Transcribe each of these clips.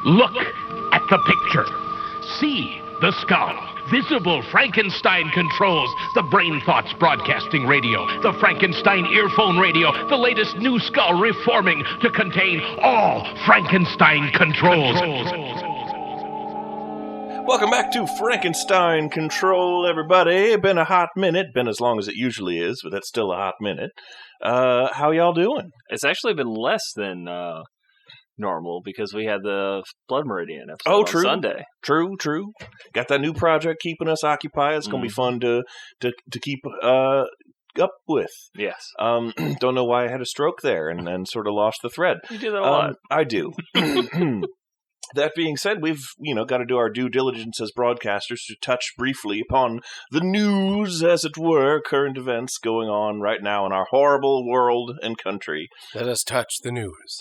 Look at the picture. See the skull. Visible Frankenstein controls. The Brain Thoughts broadcasting radio. The Frankenstein earphone radio. The latest new skull reforming to contain all Frankenstein controls. Welcome back to Frankenstein Control, everybody. Been a hot minute. Been as long as it usually is, but that's still a hot minute. How y'all doing? It's actually been less than normal because we had the Blood Meridian episode on Sunday. True. Got that new project keeping us occupied. It's going to be fun to keep up with. Yes. Don't know why I had a stroke there and sort of lost the thread. You do that a lot. I do. That being said, we've got to do our due diligence as broadcasters to touch briefly upon the news, as it were, current events going on right now in our horrible world and country. Let us touch the news.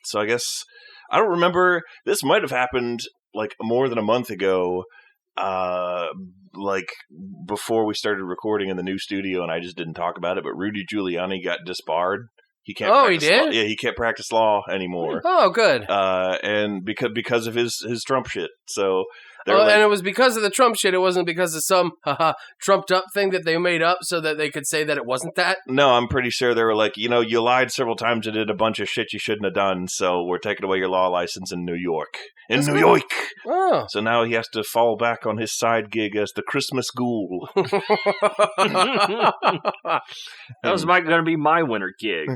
So I guess I don't remember. This might have happened like more than a month ago, like before we started recording in the new studio, and I just didn't talk about it. But Rudy Giuliani got disbarred. He can't. Oh, he did? Yeah, he can't practice law anymore. Oh, good. And because of his Trump shit. So. And it was because of the Trump shit. It wasn't because of some trumped up thing that they made up so that they could say that it wasn't that. No, I'm pretty sure they were like, you lied several times and did a bunch of shit you shouldn't have done. So we're taking away your law license in New York. New York. Oh. So now he has to fall back on his side gig as the Christmas Ghoul. That was going to be my winter gig.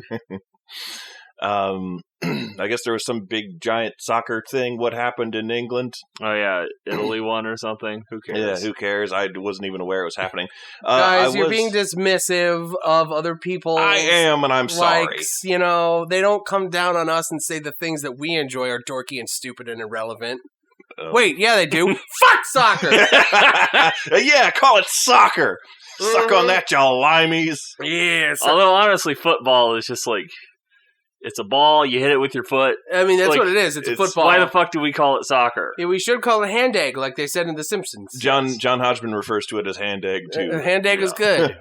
I guess there was some big giant soccer thing. What happened in England? Oh yeah, Italy won or something. Who cares? Yeah, who cares? I wasn't even aware it was happening. Guys, you're being dismissive of other people. I am, and I'm sorry. They don't come down on us and say the things that we enjoy are dorky and stupid and irrelevant. Wait, yeah, they do. Fuck soccer! Yeah, call it soccer. Suck on that, y'all limeys. Yes. Although, honestly, football is just like... It's a ball, you hit it with your foot. I mean, that's what it is. It's a football. Why the fuck do we call it soccer? Yeah, we should call it hand egg, like they said in The Simpsons. John Hodgman refers to it as hand egg, too. Hand egg is good.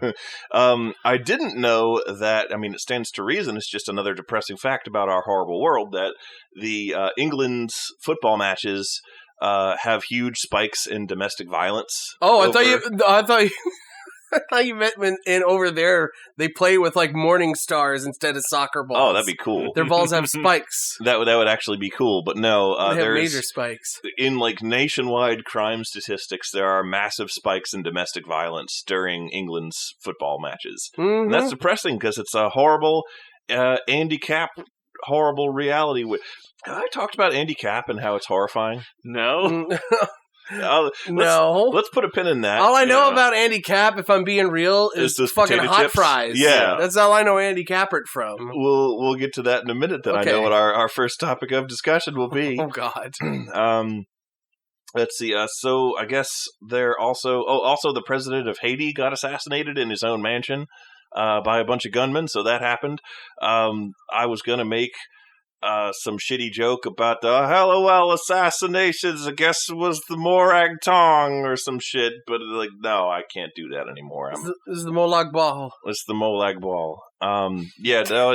I didn't know that, it stands to reason, it's just another depressing fact about our horrible world, that the England's football matches have huge spikes in domestic violence. Oh, I thought you meant when over there they play with like morning stars instead of soccer balls. Oh, that'd be cool. Their balls have spikes. That would actually be cool, but no, they have major spikes. In like nationwide crime statistics, there are massive spikes in domestic violence during England's football matches. Mm-hmm. And that's depressing because it's a horrible Andy Capp horrible reality. Have I talked about Andy Capp and how it's horrifying? No. No. Let's put a pin in that. All I know about Andy Capp, if I'm being real, is fucking hot chips. fries. Yeah. That's all I know Andy Cappert from. We'll get to that in a minute. Then okay. I know what our first topic of discussion will be. Oh, God. Let's see. So I guess there also the president of Haiti got assassinated in his own mansion by a bunch of gunmen. So that happened. I was going to make some shitty joke about the LOL assassinations. I guess it was the Morag Tong or some shit, but like, no, I can't do that anymore. This is the Molag Bal. It's the Molag Bal.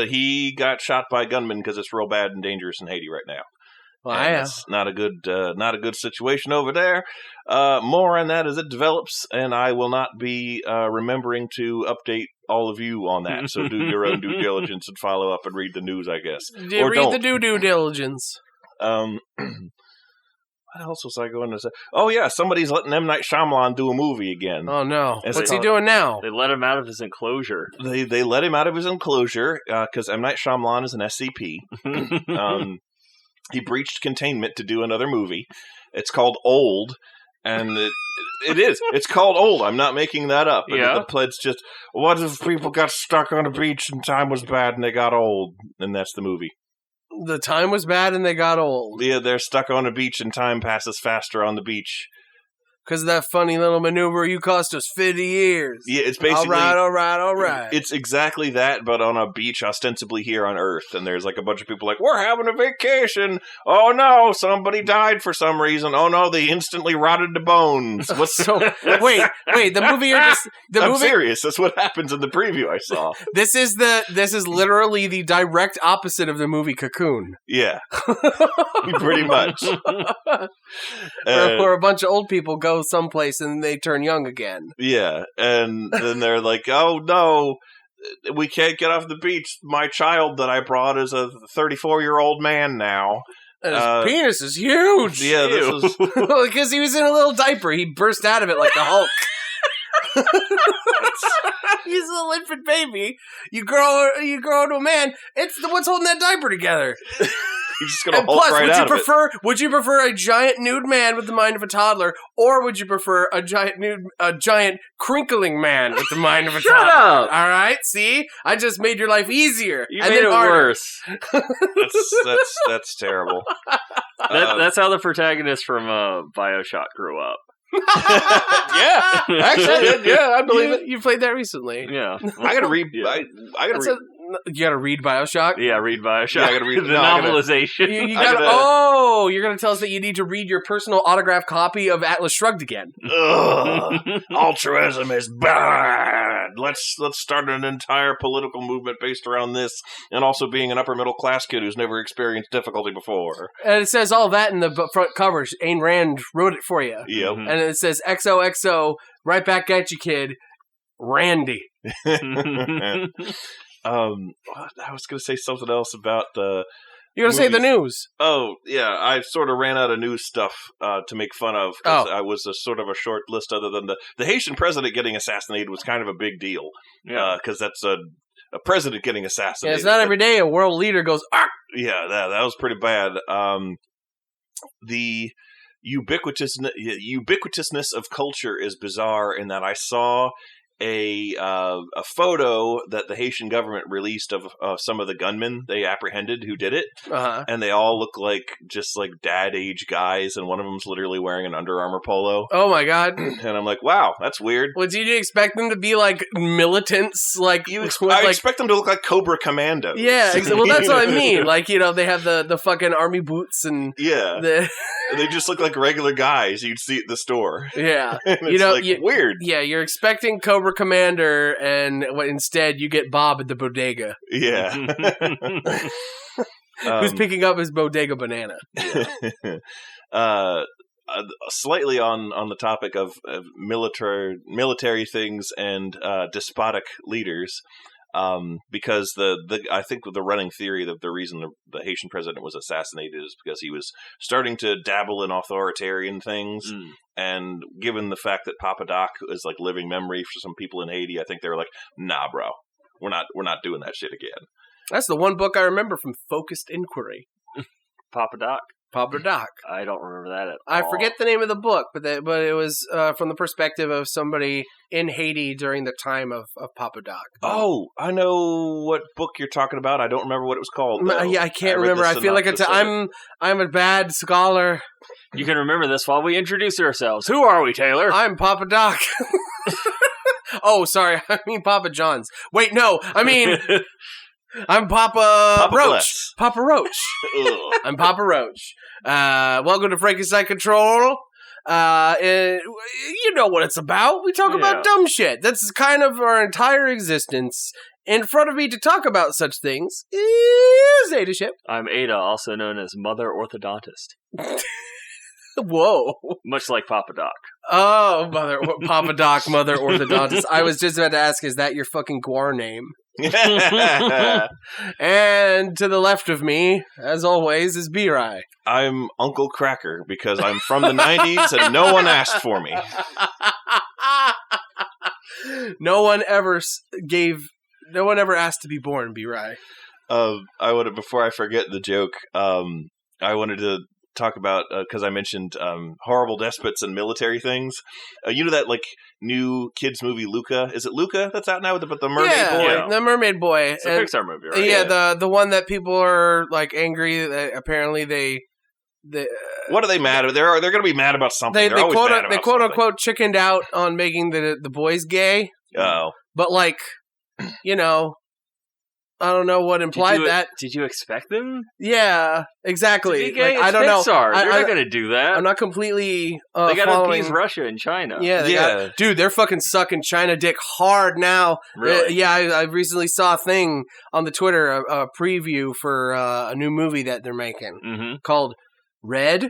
He got shot by gunmen because it's real bad and dangerous in Haiti right now. Wow. It's not a good situation over there. More on that as it develops, and I will not be remembering to update all of you on that. So do your own due diligence and follow up and read the news, I guess. Or read the due diligence. What else was I going to say? Oh yeah, somebody's letting M. Night Shyamalan do a movie again. Oh no, what's he doing now? They let him out of his enclosure. They let him out of his enclosure because M. Night Shyamalan is an SCP. He breached containment to do another movie. It's called Old, and it is. It's called Old. I'm not making that up. Yeah. The pled's just, what if people got stuck on a beach and time was bad and they got old? And that's the movie. The time was bad and they got old. Yeah, they're stuck on a beach and time passes faster on the beach. Because of that funny little maneuver, you cost us 50 years. Yeah, it's basically... All right. It's exactly that, but on a beach ostensibly here on Earth. And there's like a bunch of people like, we're having a vacation. Oh no, somebody died for some reason. Oh no, they instantly rotted to bones. Wait, the movie you're just... I'm serious. That's what happens in the preview I saw. This is literally the direct opposite of the movie Cocoon. Yeah. Pretty much. Where a bunch of old people go someplace and they turn young again. Yeah, and then they're like, oh no, we can't get off the beach. My child that I brought is a 34-year-old man now. And his penis is huge. Yeah, this is... because he was in a little diaper. He burst out of it like the Hulk. He's a little infant baby. You grow into a man. It's what's holding that diaper together. You're just gonna Hulk right out of it. Would you prefer a giant nude man with the mind of a toddler, or would you prefer a giant crinkling man with the mind of a toddler? Shut up! All right, see, I just made your life easier. You made it worse. That's terrible. That's how the protagonist from BioShock grew up. Yeah, actually, I believe it. You played that recently. Yeah, I gotta read. Yeah. You gotta read BioShock? Yeah, read BioShock. Yeah, I gotta read the novelization. You're gonna tell us that you need to read your personal autographed copy of Atlas Shrugged again. Ugh, altruism is bad. Let's start an entire political movement based around this, and also being an upper middle class kid who's never experienced difficulty before. And it says all that in the front cover. Ayn Rand wrote it for you. Yep. And it says XOXO, right back at you, kid. Randy. I was going to say something else about the... You're going to say the news. Oh, yeah. I sort of ran out of news stuff to make fun of. Because I was sort of a short list other than the Haitian president getting assassinated was kind of a big deal. Because that's a president getting assassinated. Yeah, it's not every day a world leader goes, ah! Yeah, that was pretty bad. The ubiquitousness of culture is bizarre in that I saw a photo that the Haitian government released of some of the gunmen they apprehended who did it, and they all look like just like dad age guys, and one of them's literally wearing an Under Armour polo. Oh my god! And I'm like, wow, that's weird. Well, did you expect them to be like militants? Like I expect them to look like Cobra Commando. Yeah, well, that's what I mean. Like, they have the fucking army boots and they just look like regular guys you'd see at the store. Yeah, it's weird. Yeah, you're expecting Cobra Commander, and instead you get Bob at the bodega. Yeah. Who's picking up his bodega banana. Slightly on the topic of military things and despotic leaders, because I think the running theory that the reason the Haitian president was assassinated is because he was starting to dabble in authoritarian things. And given the fact that Papa Doc is like living memory for some people in Haiti, I think they were like, nah, bro, we're not doing that shit again. That's the one book I remember from Focused Inquiry. Papa Doc? Papa Doc. I don't remember that at all. I forget the name of the book, but it was from the perspective of somebody in Haiti during the time of Papa Doc. Oh, I know what book you're talking about. I don't remember what it was called. Yeah, I can't remember. I feel like I'm a bad scholar. You can remember this while we introduce ourselves. Who are we, Taylor? I'm Papa Doc. Oh, sorry. I mean Papa John's. Wait, no. I mean... I'm Papa Roach. Bless. Papa Roach. I'm Papa Roach. Welcome to Frankenstein Control. You know what it's about. We talk about dumb shit. That's kind of our entire existence. In front of me to talk about such things is Ada Ship. I'm Ada, also known as Mother Orthodontist. Whoa. Much like Papa Doc. Oh, Papa Doc, Mother Orthodontist. I was just about to ask, is that your fucking guar name? And to the left of me, as always, is B-Rye. I'm Uncle Cracker because I'm from the 90s and no one asked for me. No one ever asked to be born, B-Rye. Before I forget the joke, I wanted to talk about, because I mentioned horrible despots and military things. You know that like new kids movie Luca? Is it Luca that's out now with the mermaid boy? Yeah, the mermaid boy. It's a Pixar movie, right? Yeah, the one that people are like angry that apparently they What are they mad about? They're going to be mad about something. They quote unquote chickened out on making the boys gay. Oh, but like, I don't know what implied that. Did you expect them? Yeah, exactly. To be gay? Like, I don't know. They're not going to do that. I'm not completely. They got to following... appease Russia and China. Yeah, dude, they're fucking sucking China dick hard now. Really? I recently saw a thing on the Twitter, a preview for a new movie that they're making called Red.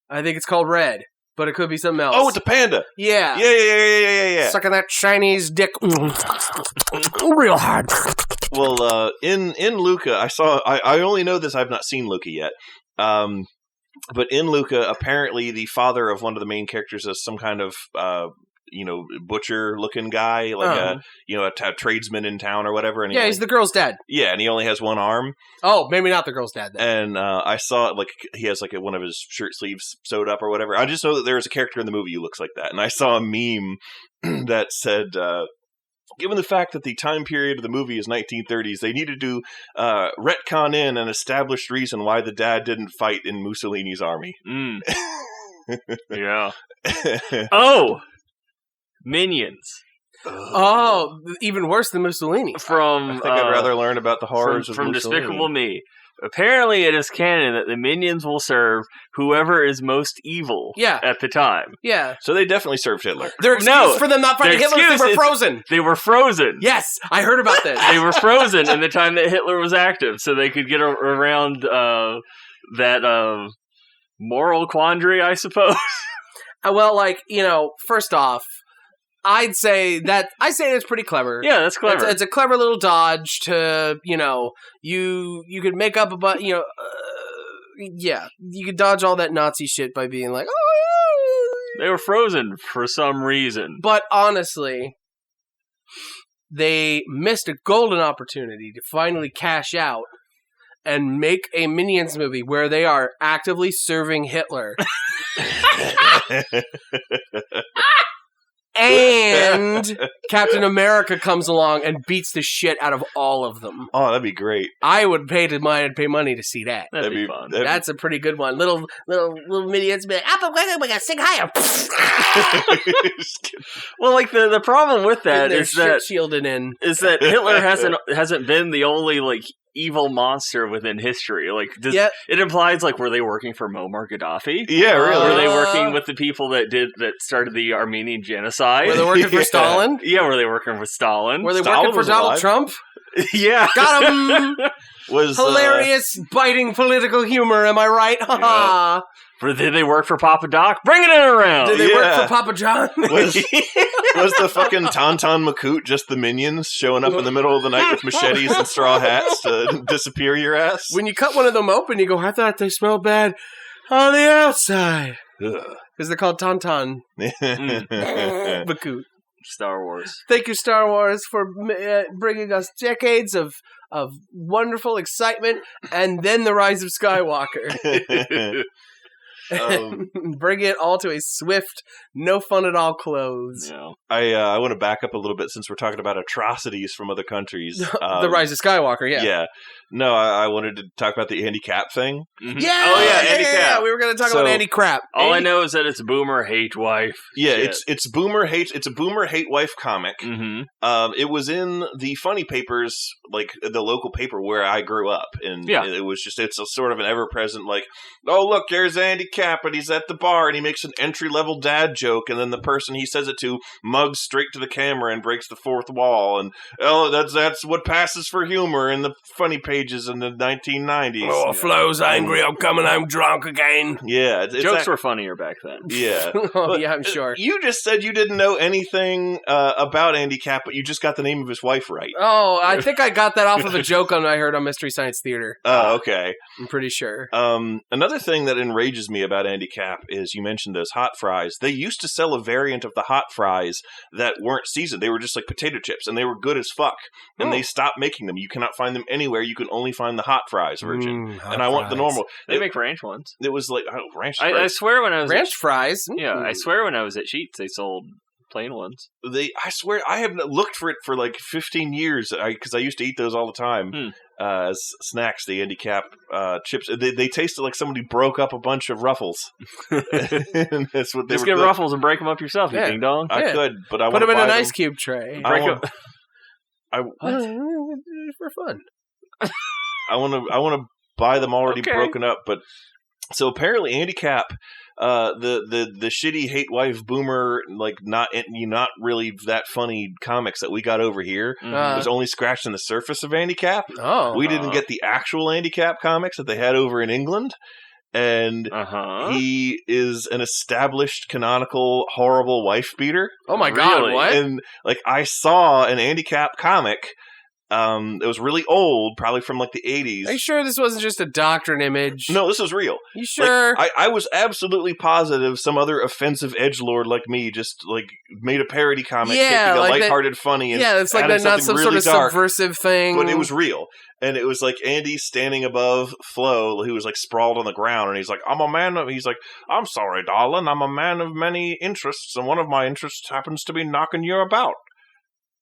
I think it's called Red, but it could be something else. Oh, it's a panda. Yeah. Yeah. Sucking that Chinese dick real hard. Well, in Luca, I only know this. I've not seen Luca yet. But in Luca, apparently the father of one of the main characters is some kind of butcher-looking guy, like a tradesman in town or whatever. And he's the girl's dad. Yeah, and he only has one arm. Oh, maybe not the girl's dad then. And I saw he has one of his shirt sleeves sewed up or whatever. I just know that there's a character in the movie who looks like that, and I saw a meme that said. Given the fact that the time period of the movie is 1930s, they needed to retcon in an established reason why the dad didn't fight in Mussolini's army. Yeah. Oh! Minions. Oh, even worse than Mussolini. I think I'd rather learn about the horrors of from Mussolini. Despicable Me. Apparently, it is canon that the minions will serve whoever is most evil at the time. Yeah. So they definitely served Hitler. Their excuse for them not fighting Hitler is they were frozen. They were frozen. Yes, I heard about this. They were frozen in the time that Hitler was active, so they could get around that moral quandary, I suppose. Well, first off, I'd say it's pretty clever. Yeah, that's clever. It's a clever little dodge to, you could make up about, you could dodge all that Nazi shit by being like, oh, they were frozen for some reason. But honestly, they missed a golden opportunity to finally cash out and make a Minions movie where they are actively serving Hitler. And Captain America comes along and beats the shit out of all of them. Oh, that'd be great. I would pay money to see that. That'd be fun. That's a pretty good one. Little minions be like, we're gonna sing higher. Well, the problem with that is that shielded in is that Hitler hasn't been the only evil monster within history. It implies were they working for Muammar Gaddafi? Yeah, really. Were they working with the people that started the Armenian genocide? Were they working for Stalin? Yeah, were they working for Stalin? Were they working for Donald Trump? Yeah. Got him! Hilarious, biting political humor, am I right? Ha Did they work for Papa Doc? Bringing it around! Did they work for Papa John? Was the fucking Tauntaun Makut just the minions showing up in the middle of the night with machetes and straw hats to disappear your ass? When you cut one of them open, you go, I thought they smelled bad on the outside. Because they're called Tauntaun Makut. Star Wars. Thank you, Star Wars, for bringing us decades of wonderful excitement and then the rise of Skywalker. Bring it all to a swift, no fun at all close. Yeah. I want to back up a little bit since we're talking about atrocities from other countries. The rise of Skywalker, yeah. Yeah. No, I wanted to talk about the Andy Cap thing. Mm-hmm. Yeah, Andy Cap. We were going to talk about Andy Crap. All I know is that it's boomer hate wife. Yeah, it's boomer hate. It's a boomer hate wife comic. Mm-hmm. It was in the funny papers, the local paper where I grew up, and it was just it's a sort of an ever present oh look, there's Andy Cap, and he's at the bar, and he makes an entry level dad joke, and then the person he says it to mugs straight to the camera and breaks the fourth wall, and that's what passes for humor in the funny pages in the 1990s. Oh, Flo's angry. I'm coming home drunk again. Yeah, jokes were funnier back then. Yeah, yeah, I'm sure. You just said you didn't know anything about Andy Cap, but you just got the name of his wife right. Oh, I think I got that off of a joke I heard on Mystery Science Theater. Oh, okay. I'm pretty sure. Another thing that enrages me about Andy Cap is you mentioned those hot fries. They used to sell a variant of the hot fries that weren't seasoned. They were just like potato chips, and they were good as fuck. And they stopped making them. You cannot find them anywhere. You can only find the hot fries version. And I want the normal. They make ranch ones. It was ranch fries. I swear when I was ranch fries. Yeah, I swear when I was at Sheetz, they sold plain ones. I swear I have looked for it for 15 years because I used to eat those all the time. as snacks. The Andy Cap chips. They tasted like somebody broke up a bunch of Ruffles. And that's what they Just were get Ruffles and break them up yourself, you ding dong. I could, but I put them in an ice them. cube tray. For fun. I want to buy them already broken up, but so apparently Andy Cap, the shitty hate wife boomer, like not really that funny comics that we got over here was only scratching the surface of Andy Cap. We didn't get the actual Andy Cap comics that they had over in England. And he is an established, canonical, horrible wife beater. Oh my God! Really? What? And like I saw an Andy Cap comic. It was really old, probably from like the 80s. Are you sure this wasn't just a doctrine image? No, this is real. You sure? Like, I was absolutely positive some other offensive edgelord like me just like made a parody comic, taking a lighthearted, funny, and it's like that, not some really sort of dark, subversive thing. but it was real. And it was like Andy standing above Flo, who was like sprawled on the ground, and he's like, he's like, I'm sorry, darling, I'm a man of many interests, and one of my interests happens to be knocking you about.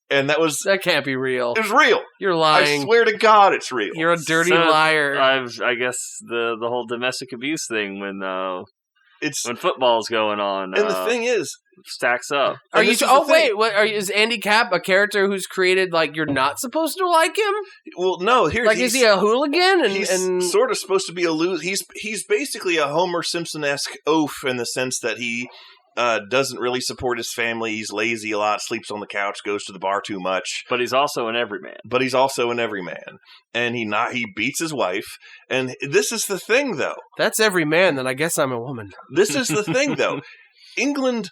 And that can't be real. It was real. You're lying. I swear to God, it's real. You're a dirty liar. I guess the whole domestic abuse thing when football's going on. And the thing is, stacks up. Are you? Is Andy Cap a character who's created like you're not supposed to like him? Well, no. Is he a hooligan? He's sort of supposed to be a loser. He's basically a Homer Simpson-esque oaf in the sense that he doesn't really support his family. He's lazy a lot, sleeps on the couch, goes to the bar too much. But he's also an everyman. And he beats his wife. And this is the thing, though. That's every man, then I guess I'm a woman. This is the thing, though. England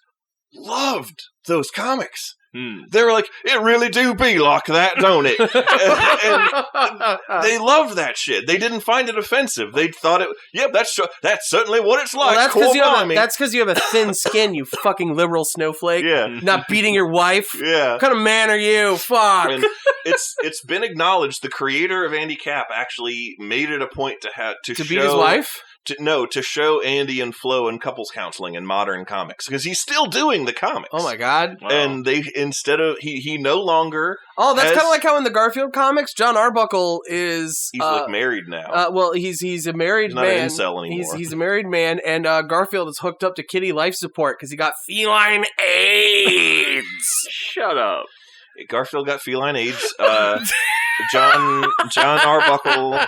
loved those comics. They were like, it really do be like that, don't it? and they loved that shit. They didn't find it offensive. They thought that's certainly what it's like. Well, that's because you have a thin skin, you fucking liberal snowflake. Yeah. Not beating your wife. Yeah. What kind of man are you? Fuck. And it's been acknowledged the creator of Andy Cap actually made it a point to show, beat his wife? To show Andy and Flo in couples counseling in modern comics because he's still doing the comics. Oh my God! Wow. And he no longer. Oh, that's kind of like how in the Garfield comics, John Arbuckle is he's like married now. He's a married man. He's not an incel anymore. He's a married man, and Garfield is hooked up to kitty life support because he got feline AIDS. Shut up. Garfield got feline AIDS. John Arbuckle.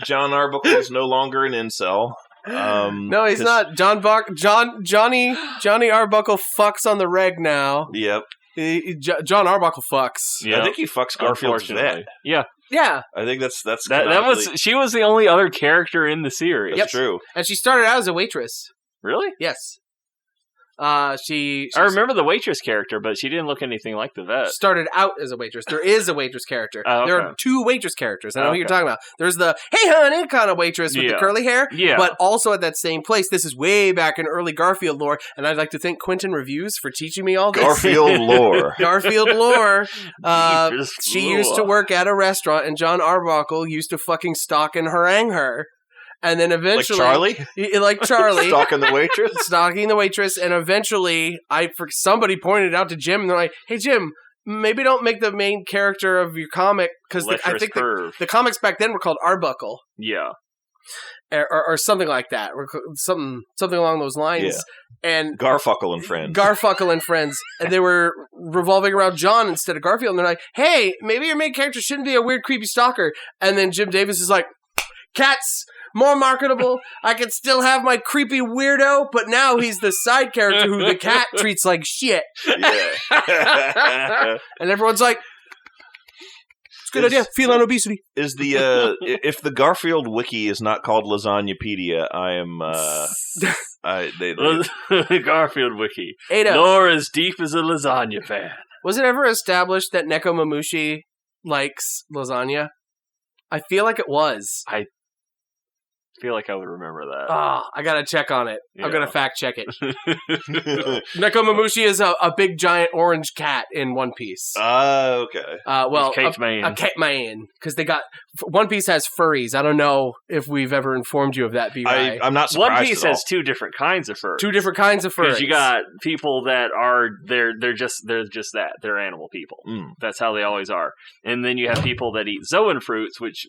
John Arbuckle is no longer an incel. No, he's not. Johnny Arbuckle fucks on the reg now. Yep. John Arbuckle fucks. Yeah. I think he fucks Garfield's vet. Yeah. Yeah. I think that's she was the only other character in the series. That's true. And she started out as a waitress. Really? Yes. I remember the waitress character, but she didn't look anything like the vet. Started out as a waitress. There is a waitress character. Oh, okay. There are two waitress characters. I know what you're talking about. There's the, hey, honey, kind of waitress with the curly hair. Yeah. But also at that same place. This is way back in early Garfield lore. And I'd like to thank Quentin Reviews for teaching me all this. Garfield lore. Garfield lore. She used to work at a restaurant, and John Arbuckle used to fucking stalk and harangue her. And then eventually... Like Charlie? Stalking the waitress? And eventually, somebody pointed out to Jim, and they're like, hey, Jim, maybe don't make the main character of your comic, because I think the comics back then were called Arbuckle. Yeah. Or something like that. Or something along those lines. Yeah. And Garfuckle and Friends. And they were revolving around John instead of Garfield. And they're like, hey, maybe your main character shouldn't be a weird, creepy stalker. And then Jim Davis is like, cats... more marketable. I could still have my creepy weirdo, but now he's the side character who the cat treats like shit. Yeah. And everyone's like, it's a good idea. Feline obesity. Is the if the Garfield wiki is not called Lasagnapedia, I am Garfield wiki. Ada. Nor as deep as a lasagna fan. Was it ever established that Neko Mamushi likes lasagna? I feel like it was. feel like I would remember that. I gotta check on it. Yeah. I'm gonna fact check it. Nekomamushi is a big giant orange cat in One Piece. Okay. Well, Cape Man. A Cape Man, because One Piece has furries. I don't know if we've ever informed you of that, B-Ray. I'm not surprised. One Piece has two different kinds of furs. Two different kinds of furs. Because you got people that are they're just that. They're animal people. That's how they always are. And then you have people that eat zoan fruits, which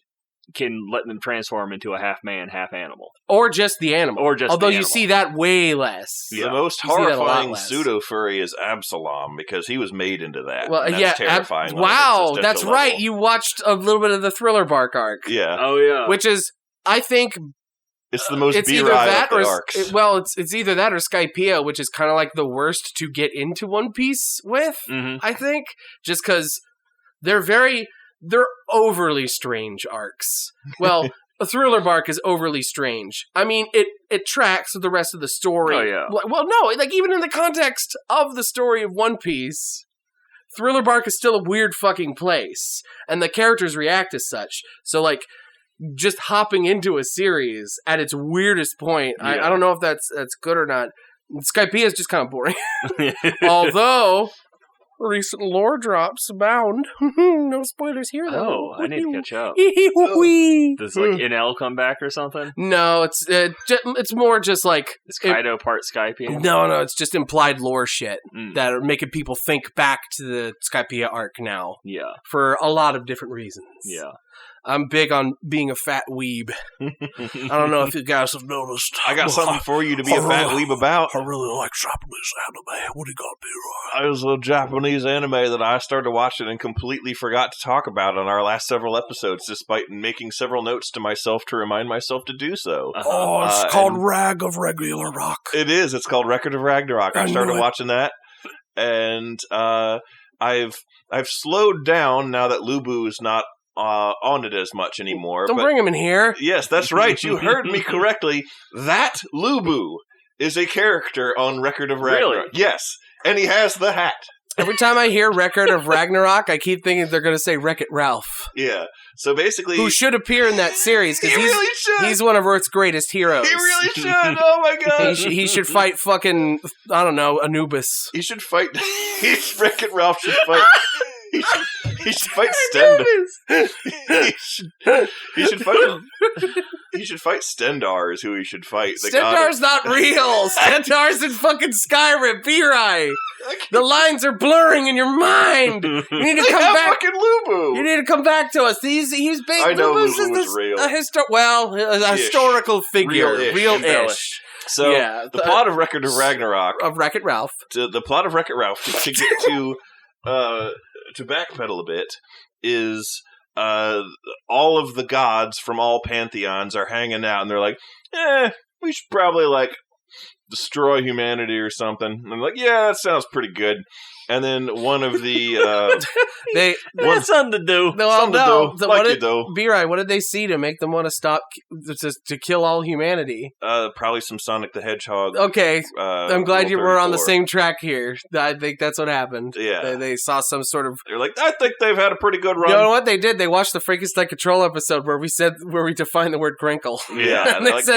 can let them transform into a half man, half animal. Or just the animal. Although you see that way less. The most horrifying pseudo-furry is Absalom, because he was made into that. Well, and that's terrifying. Wow, that's right. You watched a little bit of the Thriller Bark arc. Yeah. Oh, yeah. Which is, I think... It's the most B-Ride of the arcs. It's either that or Skypiea, which is kind of like the worst to get into One Piece with, I think. Just because they're overly strange arcs. Well, a Thriller Bark is overly strange. I mean, it tracks with the rest of the story. Oh, yeah. Well, no, like even in the context of the story of One Piece, Thriller Bark is still a weird fucking place. And the characters react as such. So, like, just hopping into a series at its weirdest point, I don't know if that's good or not. Skypiea is just kind of boring. Although... recent lore drops abound. No spoilers here, though. Oh, I need to catch up. Does NL come back or something? No, it's more just like... Is Kaido part Skypiea? No, it's just implied lore shit that are making people think back to the Skypiea arc now. Yeah. For a lot of different reasons. Yeah. I'm big on being a fat weeb. I don't know if you guys have noticed. I got something for you to be a fat weeb about. I really like Japanese anime. What do you got, B-Roy? There's a Japanese anime that I started watching and completely forgot to talk about on our last several episodes, despite making several notes to myself to remind myself to do so. Oh, it's called Rag of Regular Rock. It is. It's called Record of Ragnarok. I started watching that, and I've slowed down now that Lubu is not on it as much anymore. Don't bring him in here. Yes, that's right. You heard me correctly. That Lubu is a character on Record of Ragnarok. Really? Yes, and he has the hat. Every time I hear Record of Ragnarok, I keep thinking they're going to say Wreck-It Ralph. Yeah. So basically... who should appear in that series, because he's one of Earth's greatest heroes. He really should! Oh my god! He should fight fucking, I don't know, Anubis. He should fight... Wreck-It Ralph should fight... He should fight Stendar. He should fight Stendar is who he should fight. Stendar's not real. Stendar's in fucking Skyrim, B-Rai. The lines are blurring in your mind. You need to come back. Fucking Lubu. You need to come back to us. He's big. I know Lubu was real. A historical figure, real-ish. So the plot of Record of Ragnarok of Wreck-It Ralph. The plot of Wreck-It Ralph to get to backpedal a bit is all of the gods from all pantheons are hanging out and they're like, we should probably destroy humanity or something. And I'm like, yeah, that sounds pretty good. And then one of the they had something to do. B-Rai, what did they see to make them want to stop to kill all humanity? Probably some Sonic the Hedgehog. Okay, I'm glad you were on the same track here. I think that's what happened. Yeah, they saw some sort of. They're like, I think they've had a pretty good run. You know what they did? They watched the Frankenstein Control episode where we defined the word crinkle. Yeah, and they like, said,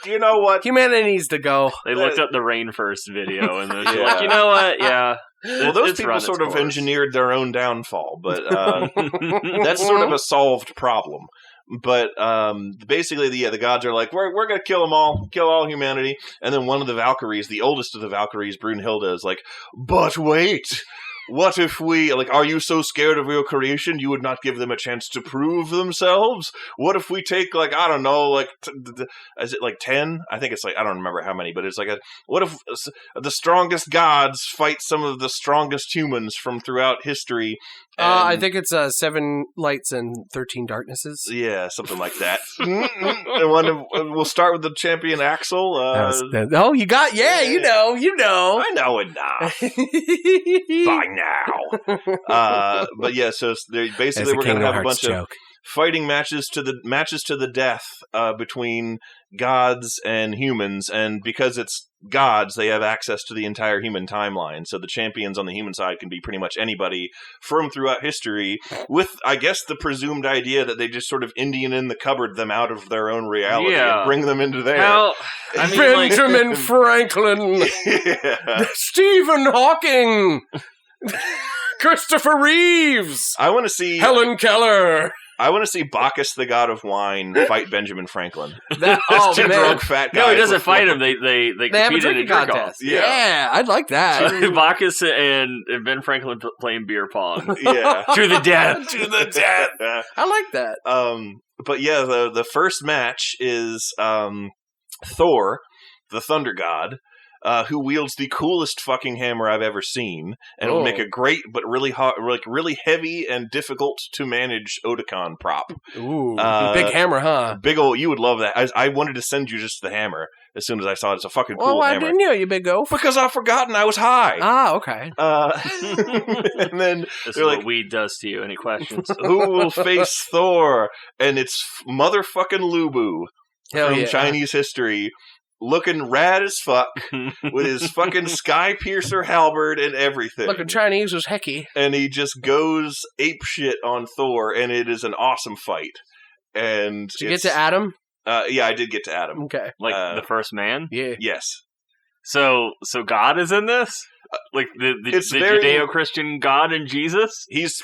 you know what? Humanity needs to go. They looked up the Rain First video and they're like, you know what? Yeah. Well, those people sort of engineered their own downfall, but that's sort of a solved problem. But basically, the gods are like, we're going to kill them all, kill all humanity. And then one of the Valkyries, the oldest of the Valkyries, Brunhilde, is like, but wait, what if we, are you so scared of your creation you would not give them a chance to prove themselves? What if we take, I don't know, is it 10? I think it's I don't remember how many, but it's what if the strongest gods fight some of the strongest humans from throughout history? I think it's 7 lights and 13 darknesses. Yeah, something like that. We'll start with the champion Axel. You got, you know. I know enough. By now. But yeah, so we're going to have a bunch of fighting matches to the death between gods and humans, and because it's gods, they have access to the entire human timeline. So the champions on the human side can be pretty much anybody from throughout history, with, I guess, the presumed idea that they just sort of Indian in the cupboard them out of their own reality and bring them into theirs. Benjamin Franklin, Stephen Hawking, Christopher Reeves. I want to see Helen Keller. I want to see Bacchus, the god of wine, fight Benjamin Franklin. Two drunk fat guys. No, he doesn't fight him. They have compete in a drink contest. Yeah, I'd like that. Bacchus and Ben Franklin playing beer pong. Yeah, to the death. To the death. I like that. But yeah, the first match is Thor, the thunder god, who wields the coolest fucking hammer I've ever seen, and will make a great but really hard, really heavy and difficult to manage Otakon prop. Ooh, big hammer, huh? Big old. You would love that. I wanted to send you just the hammer as soon as I saw it. It's a fucking cool hammer. Why didn't you big oaf? Because I've forgotten I was high. Ah, okay. And then this is what weed does to you. Any questions? Who will face Thor? And it's motherfucking Lubu from Chinese history. Looking rad as fuck with his fucking sky piercer halberd and everything. Looking Chinese as hecky. And he just goes apeshit on Thor, and it is an awesome fight. And did you get to Adam? Yeah, I did get to Adam. Okay. Like the first man? Yeah. Yes. So God is in this? Like the Judeo-Christian God and Jesus? Is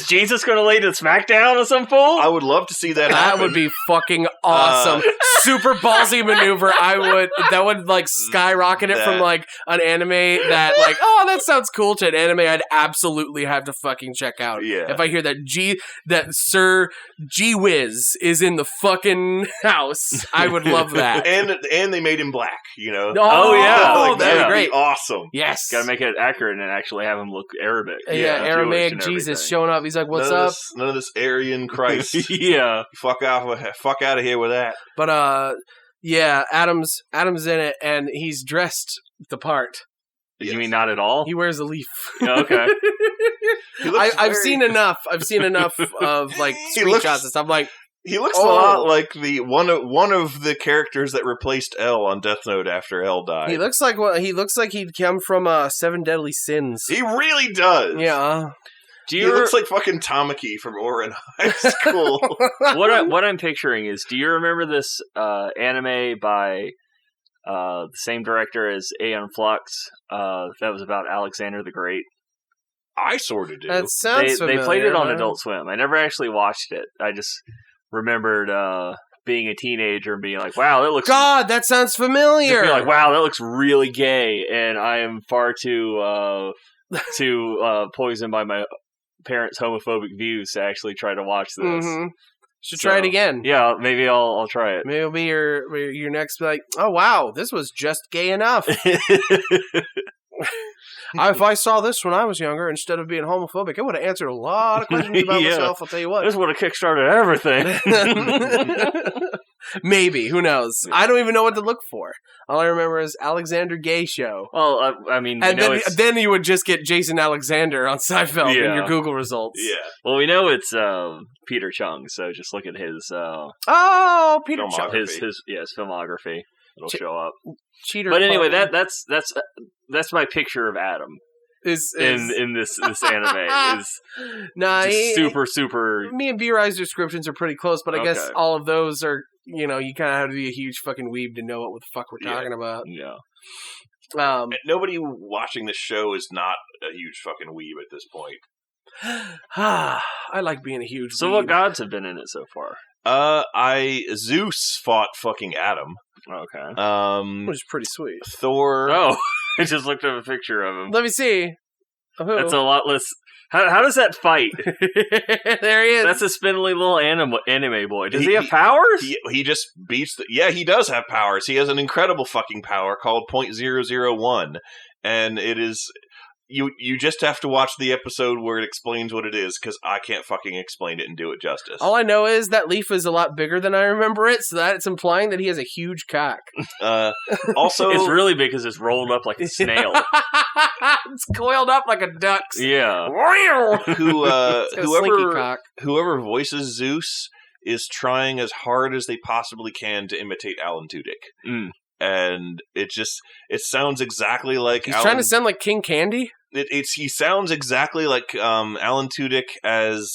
Jesus going to lay the smackdown on some fool? I would love to see that happen. That would be fucking awesome. Super ballsy maneuver. That would like skyrocket it from like an anime that like, oh, that sounds cool, to an anime I'd absolutely have to fucking check out. Yeah. If I hear that Sir G Wiz is in the fucking house, I would love that. and they made him black, you know? Oh yeah. Like, that'd be great. Awesome. Yes. Gotta make it accurate and actually have him look Arabic. Yeah, Aramaic Jesus showing up. He's like, "What's up?" None of this Aryan Christ. Yeah. Fuck out of here with that. But yeah, Adam's in it, and he's dressed the part. You mean not at all? He wears a leaf. Yeah, okay. I've seen enough of like screenshots and stuff. Like, he looks a lot like the one of the characters that replaced L on Death Note after L died. He looks like he'd come from Seven Deadly Sins. He really does. Yeah. He looks like fucking Tamaki from Ouran High School. What I'm picturing is, do you remember this anime by the same director as Aeon Flux? That was about Alexander the Great. I sort of do. That sounds familiar. They played it on Adult Swim. I never actually watched it. I just remembered being a teenager and being like, wow, that looks... God, that sounds familiar! Like, wow, that looks really gay, and I am far too poisoned by my parents' homophobic views to actually try to watch this. Mm-hmm. Should try it again. Yeah, maybe I'll try it. Maybe it'll be your next, like, oh wow, this was just gay enough. If I saw this when I was younger, instead of being homophobic, it would have answered a lot of questions about myself, I'll tell you what. This would have kickstarted everything. Maybe. Who knows? I don't even know what to look for. All I remember is Alexander Gay Show. Well, I mean... And then you would just get Jason Alexander on Seinfeld in your Google results. Yeah. Well, we know it's Peter Chung, so just look at his... Peter Chung. His filmography. It'll show up. Cheater. But anyway, that's my picture of Adam. In this anime is super. Me and B-Ride's descriptions are pretty close, but I guess all of those are, you kind of have to be a huge fucking weeb to know what the fuck we're talking about. Yeah. Nobody watching this show is not a huge fucking weeb at this point. I like being a huge So weeb. what gods have been in it so far? Zeus fought fucking Adam. Okay. Which is pretty sweet. Thor. Oh, I just looked at a picture of him. Let me see. That's a lot less. How does that fight? There he is. That's a spindly little anime boy. Does he have powers? He just beats yeah, he does have powers. He has an incredible fucking power called .001. And it is... You just have to watch the episode where it explains what it is, because I can't fucking explain it and do it justice. All I know is that leaf is a lot bigger than I remember it, so that it's implying that he has a huge cock. Also, It's really big because it's rolled up like a snail. It's coiled up like a duck's. Yeah. Whoever voices Zeus is trying as hard as they possibly can to imitate Alan Tudyk. And it sounds exactly like He's trying to sound like King Candy? He sounds exactly like Alan Tudyk as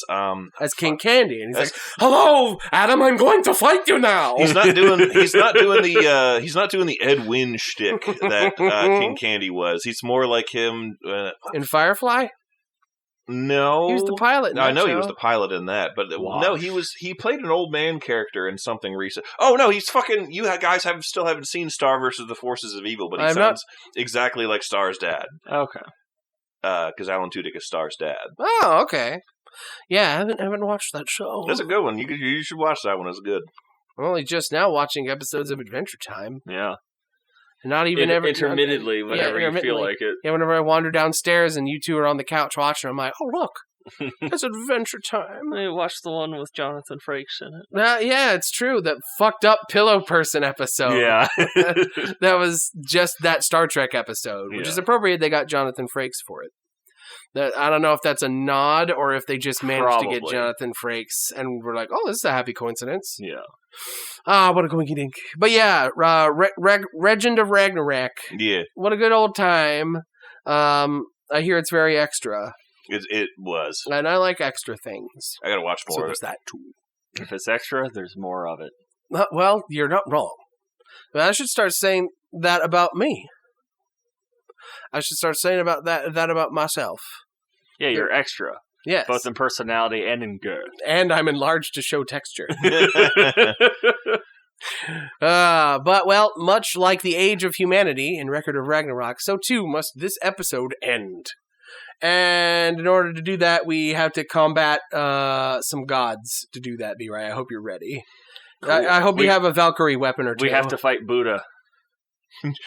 King Candy, and he's like, "Hello, Adam, I'm going to fight you now." He's not doing the Ed Wynn shtick that King Candy was. He's more like him in Firefly. No, he was the pilot. In I know show. he was the pilot in that, but no, he played an old man character in something recent. Oh no, he's fucking. You guys still haven't seen Star versus the Forces of Evil, but he sounds exactly like Star's dad. Okay, because Alan Tudyk is Star's dad. Oh, okay. Yeah, I haven't watched that show. That's a good one. You should watch that one. It's good. I'm only just now watching episodes of Adventure Time. Yeah. Not even intermittently, whenever you feel like it. Yeah, whenever I wander downstairs and you two are on the couch watching, I'm like, oh, look, it's Adventure Time. I watched the one with Jonathan Frakes in it. Yeah, it's true. That fucked up pillow person episode. Yeah. That was just that Star Trek episode, which is appropriate. They got Jonathan Frakes for it. I don't know if that's a nod or if they just managed to get Jonathan Frakes and we're like, oh, this is a happy coincidence. Yeah. What a coinky dink. But yeah, Legend of Ragnarok. Yeah. What a good old time. I hear it's very extra. It was. And I like extra things. I gotta watch more of there's it. that too. If it's extra, there's more of it. Well, you're not wrong. But I should start saying that about me. I should start saying about that about myself. Yeah, you're extra. Yes. Both in personality and in girth. And I'm enlarged to show texture. But, well, much like the age of humanity in Record of Ragnarok, so too must this episode end. And in order to do that, we have to combat some gods to do that, B-Ray. I hope you're ready. Cool. I hope you have a Valkyrie weapon or two. We have to fight Buddha.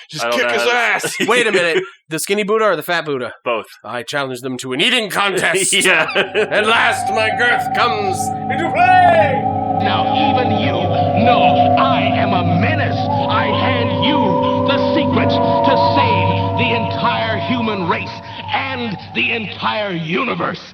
Just kick his ass! Wait a minute. The skinny Buddha or the fat Buddha? Both. I challenge them to an eating contest. Yeah. At last, my girth comes into play! Now even you know I am a menace. I hand you the secrets to save the entire human race and the entire universe.